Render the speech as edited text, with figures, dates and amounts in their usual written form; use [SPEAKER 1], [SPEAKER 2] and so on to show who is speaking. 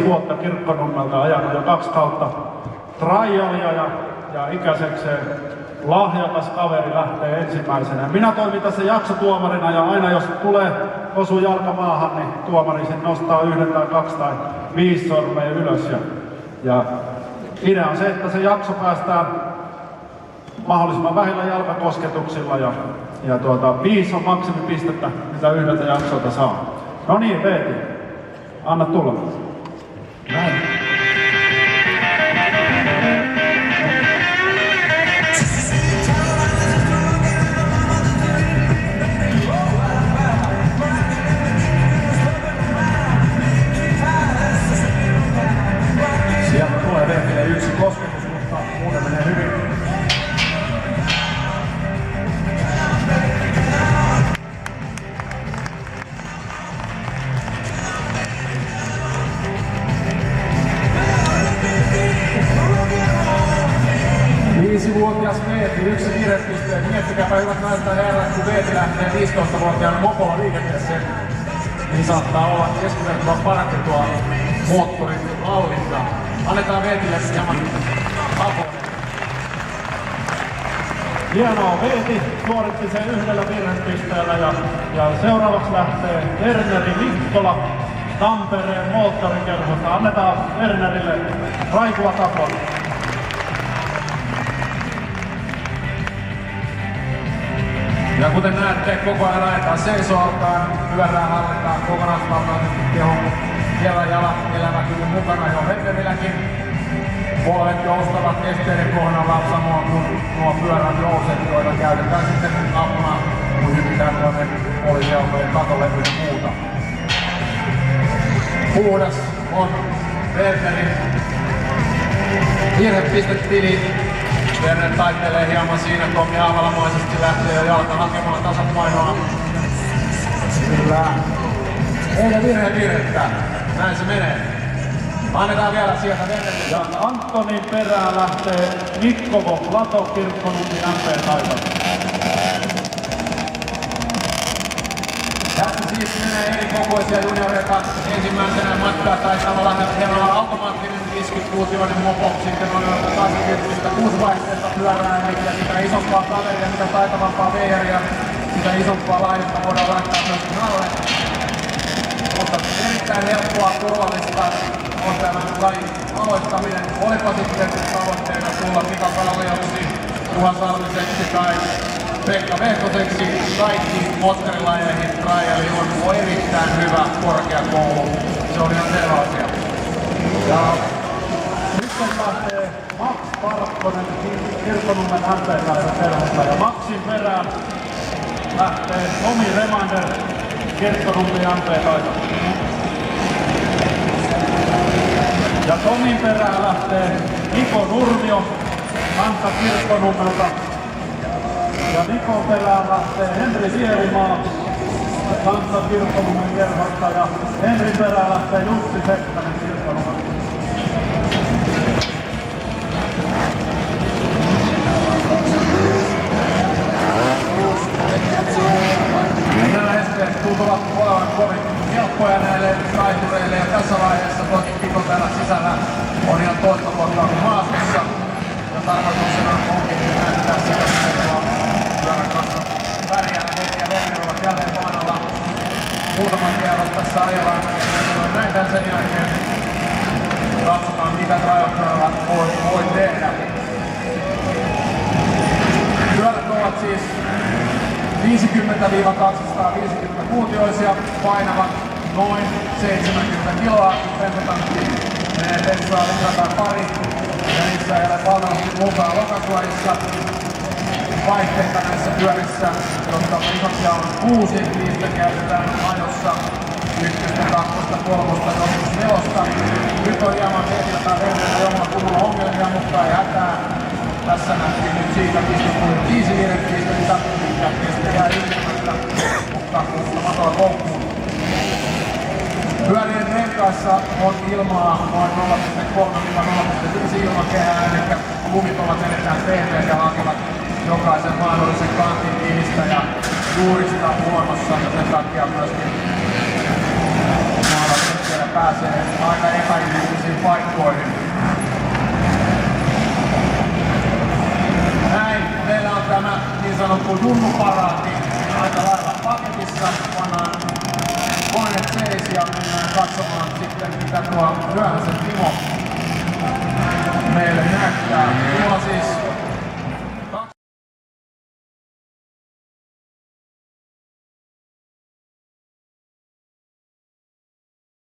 [SPEAKER 1] vuotta Kirkkonummelta, ajanut jo 2 kautta trialia ja ikäisekseen lahjakas kaveri lähtee ensimmäisenä. Minä toimin tässä jaksotuomarina ja aina jos osuu jalka maahan, niin tuomari sitten nostaa 1 tai 2 tai 5 sormea ylös. Ja idea on se, että se jakso päästään mahdollisimman vähillä jalkakosketuksilla ja 5 on maksimipistettä, mitä yhdeltä jaksolta saa. No niin, Veeti, anna tulla. Näin. Sieltä tulee Veetille 1 kosketus, mutta muuten menee hyvin. Vuotias Veeti, 1 kirjepiste. Miettikääpä hyvät naiset ja herrat, kun Veeti lähtee 15-vuotiaana mopolla liikenteeseen, niin saattaa olla keskivertoa parempi tuo moottorin hallinta. Annetaan Veetille hieman apua. Hienoa, Veeti suoritti sen 1 virhepisteellä ja seuraavaksi lähtee Werneri Mikkola Tampereen moottorikerhosta. Annetaan Wernerille raikuvat apua. Ja kuten näette, koko ajan lähdetään seisoaltaan, pyörää hallitaan kokonaisvaltaisesti kehon kerran jalat elämäkyvyn mukana jo Wernerilläkin. Polvet joustavat esteiden kohdalla samoin kuin nuo pyörän jouset, joita käytetään sitten apuna, kun hypitään tuonne poliisiautojen katolle ja muuta. Puhdas on Wernerin virhepistetili. Werner taittelee hieman siinä, Tommi Aavalamaisesti lähtee jo jalka hakemaan tasapainoa. Kyllä. Eikä virhettä. Näin se menee. Annetaan vielä sieltä Wernerille. Ja Antonin perään lähtee Mikkovo Lato Kirkkonummi MP-taito. Tässä siis menee erikokoisia junioreita. Ensimmäisenä matkaa taitaa olla hieman automaattinen 50-vuotiainen mopo. Sitten on taas tietysti 6-vaihteista pyörää, eli mitä isompaa kaveria, mitä taitavampaa veijaria, sitä isompaa laitetta voidaan laittaa myöskin alle. Mutta erittäin helppoa, turvallista on tämän lajin aloittaminen. Olipa sitten tavoitteena tulla Mika Kallioksi, Juha Salmiseksi tai Pekka Vehkoseksi, kaikki moottorilajeihin triali on erittäin hyvä korkeakoulu. Se on ihan selvä asia. Ja sitten lähtee Max Parkkonen Kirkkonummen MP-taidon perheestä ja Maxin perään lähtee Tomi Remander Kirkkonummen MP-taidon. Ja Tomin perään lähtee Niko Nurmio Manta Kirkkonummelta. Ja Nikon perään lähtee Henri Sierimaa Manta Kirkkonummen kerhosta ja Henrin perään lähtee Jussi Sekkanen Kirkkonummelta. Nämä esteet tuntuvat olevan kovin helppoja näille taitureille ja tässä vaiheessa toki Pito täällä sisällä on ihan toista luokkaa kuin maastossa. Ja tarkoituksena onkin näyttää sitä, että pyörän kanssa pärjäävä hetki ja Werner ovat jälleen maanalla. Muutaman kierros tässä ajellaan ja näin sen jälkeen katsotaan mitä trajektoreilla voi tehdä. Pyörät ovat siis 50-250-kuutioisia, painavat noin 70 kiloa, bensatantti menee bensaa litra tai pari, ja niissä ei ole valtavasti mukaan lokasuojissa. Vaihteita näissä pyörissä, jotka isoksia on 6, niistä käytetään ajossa 1, 2, 3, joskus 4. Nyt on hieman Veetillä tai Wernerillä jommalla kunnolla ongelmia, mutta ei hätää. Tässä nähtiin nyt siitä, mistä tuli 5 virhepistettä, mikä kestää ilmeistä, mutta matala koukkuun. Pyörien renkaissa on ilmaa noin 0,3-0,5 ilmakehää, eli lumit ovat erittäin pehmeät ja hakevat jokaisen mahdollisen kantin niistä ja juurista huonossa, ja sen takia myöskin maalla pääsee aika epäilyisesti paikkoihin. Näin, meillä on tämä niin sanottu junnuparaati aika lailla paketissa. Pannaan koneet seis ja mennään katsomaan sitten mitä tuo Ryöhäsen Timo meille näyttää.